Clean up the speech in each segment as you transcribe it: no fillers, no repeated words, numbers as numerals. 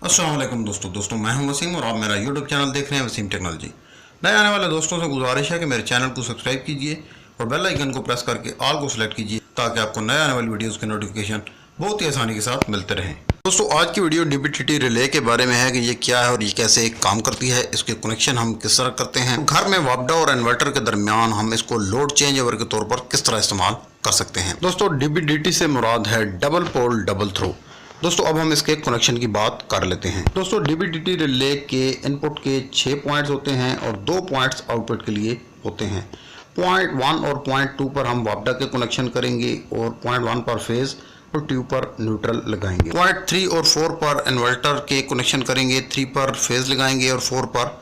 अस्सलाम वालेकुम दोस्तों मैं हूं वसीम और आप मेरा यूट्यूब चैनल देख रहे हैं वसीम टेक्नोलॉजी। नए आने वाले दोस्तों से गुजारिश है कि मेरे चैनल को सब्सक्राइब कीजिए और बेल आइकन को प्रेस करके ऑल को सिलेक्ट कीजिए ताकि आपको नए आने वाली वीडियोस के नोटिफिकेशन बहुत ही आसानी के साथ मिलते रहें। दोस्तों आज की वीडियो डीबीटीटी रिले के बारे में है कि ये क्या है और ये कैसे काम करती है, इसके कनेक्शन हम किस तरह करते हैं, घर में वापडा और इन्वर्टर के दरमियान हम इसको लोड चेंज ओवर के तौर पर किस तरह इस्तेमाल कर सकते हैं। दोस्तों डीबीटीटी से मुराद है डबल पोल डबल थ्रो। दोस्तों अब हम इसके कनेक्शन की बात कर लेते हैं। दोस्तों डीबीटीटी रिले के इनपुट के 6 पॉइंट्स होते हैं और 2 पॉइंट्स आउटपुट के लिए होते हैं। पॉइंट 1 और पॉइंट 2 पर हम वापडा के कनेक्शन करेंगे और पॉइंट 1 पर फेज और 2 पर न्यूट्रल लगाएंगे। पॉइंट 3 और 4 पर इन्वर्टर के कनेक्शन करेंगे, 3 पर फेज लगाएंगे और 4 पर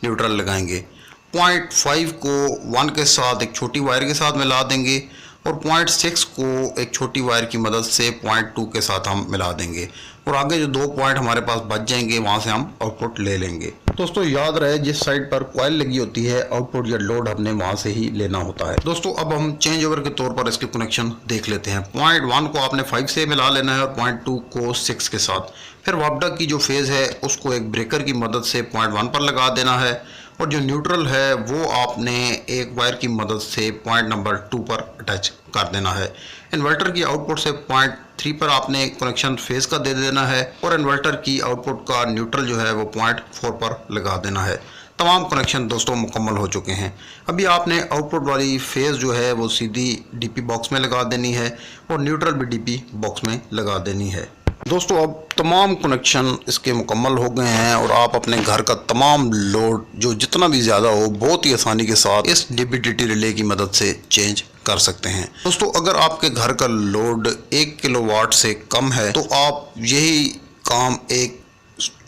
न्यूट्रल लगाएंगे। पॉइंट 5 को 1 के साथ एक छोटी वायर के साथ मिला देंगे और पॉइंट 6 को एक छोटी वायर की मदद से पॉइंट 2 के साथ हम मिला देंगे और आगे जो 2 पॉइंट हमारे पास बच जाएंगे वहां से हम आउटपुट ले लेंगे। दोस्तों याद रहे जिस साइड पर कॉइल लगी होती है आउटपुट या लोड हमने वहां से ही लेना होता है। दोस्तों अब हम चेंज ओवर के तौर पर इसके कनेक्शन देख लेते हैं। पॉइंट 1 को आपने 5 से मिला लेना है और पॉइंट 2 को 6 के साथ। फिर वापडा की जो फेज है उसको एक ब्रेकर की मदद से पॉइंट 1 पर लगा देना है और जो न्यूट्रल है वो आपने एक वायर की मदद से पॉइंट नंबर 2 पर अटैच कर देना है। इन्वर्टर की आउटपुट से पॉइंट 3 पर आपने कनेक्शन फेज का दे देना है और इन्वर्टर की आउटपुट का न्यूट्रल जो है वो पॉइंट 4 पर लगा देना है। तमाम कनेक्शन दोस्तों मुकम्मल हो चुके हैं। अभी आपने आउटपुट वाली फेज जो है वो सीधी डीपी बॉक्स में लगा देनी है और न्यूट्रल भी डीपी बॉक्स में लगा देनी है। दोस्तों अब तमाम कनेक्शन इसके मुकम्मल हो गए हैं और आप अपने घर का तमाम लोड जो जितना भी ज़्यादा हो बहुत ही आसानी के साथ इस डीबीटीटी रिले की मदद से चेंज कर सकते हैं। दोस्तों अगर आपके घर का लोड 1 किलोवाट से कम है तो आप यही काम एक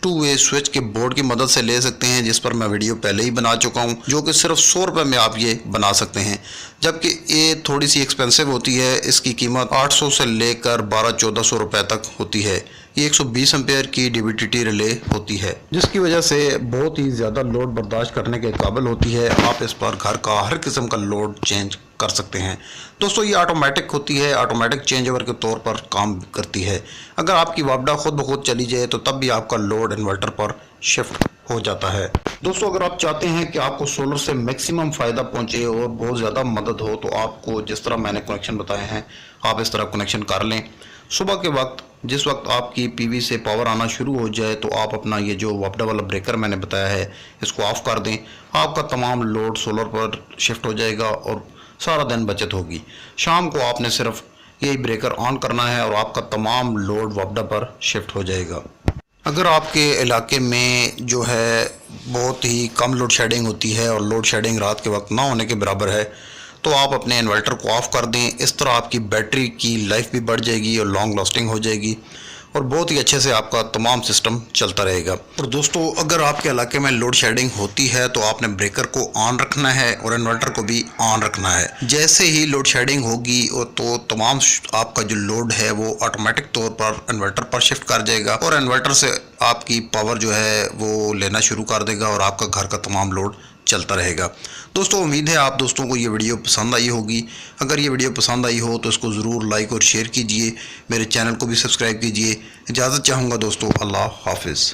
2 वे स्विच के बोर्ड की मदद से ले सकते हैं, जिस पर मैं वीडियो पहले ही बना चुका हूं, जो कि सिर्फ 100 रुपये में आप ये बना सकते हैं। जबकि ये थोड़ी सी एक्सपेंसिव होती है, इसकी कीमत 800 से लेकर 1200-1400 रुपये तक होती है। ये 120 एम्पेयर की डीबीटीटी रिले होती है जिसकी वजह से बहुत ही ज़्यादा लोड बर्दाश्त करने के काबिल होती है। आप इस पर घर का हर किस्म का लोड चेंज कर सकते हैं। दोस्तों ये ऑटोमेटिक होती है, ऑटोमेटिक चेंज ओवर के तौर पर काम करती है। अगर आपकी वापडा खुद ब खुद चली जाए तो तब भी आपका लोड इन्वर्टर पर शिफ्ट हो जाता है। दोस्तों अगर आप चाहते हैं कि आपको सोलर से मैक्सिमम फ़ायदा पहुंचे और बहुत ज़्यादा मदद हो तो आपको जिस तरह मैंने कनेक्शन बताए हैं आप इस तरह कनेक्शन कर लें। सुबह के वक्त जिस वक्त आपकी पीवी से पावर आना शुरू हो जाए तो आप अपना ये जो वापडा वाला ब्रेकर मैंने बताया है इसको ऑफ कर दें। आपका तमाम लोड सोलर पर शिफ्ट हो जाएगा और सारा दिन बचत होगी। शाम को आपने सिर्फ यही ब्रेकर ऑन करना है और आपका तमाम लोड वापडा पर शिफ्ट हो जाएगा। अगर आपके इलाके में जो है बहुत ही कम लोड शेडिंग होती है और लोड शेडिंग रात के वक्त ना होने के बराबर है तो आप अपने इन्वर्टर को ऑफ़ कर दें। इस तरह आपकी बैटरी की लाइफ भी बढ़ जाएगी और लॉन्ग लास्टिंग हो जाएगी और बहुत ही अच्छे से आपका तमाम सिस्टम चलता रहेगा। और दोस्तों अगर आपके इलाके में लोड शेडिंग होती है तो आपने ब्रेकर को ऑन रखना है और इन्वर्टर को भी ऑन रखना है। जैसे ही लोड शेडिंग होगी तो तमाम आपका जो लोड है वो ऑटोमेटिक तौर पर इन्वर्टर पर शिफ्ट कर जाएगा और इन्वर्टर से आपकी पावर जो है वो लेना शुरू कर देगा और आपका घर का तमाम लोड चलता रहेगा। दोस्तों उम्मीद है आप दोस्तों को ये वीडियो पसंद आई होगी। अगर ये वीडियो पसंद आई हो तो इसको ज़रूर लाइक और शेयर कीजिए। मेरे चैनल को भी सब्सक्राइब कीजिए। इजाज़त चाहूँगा दोस्तों, अल्लाह हाफिज़।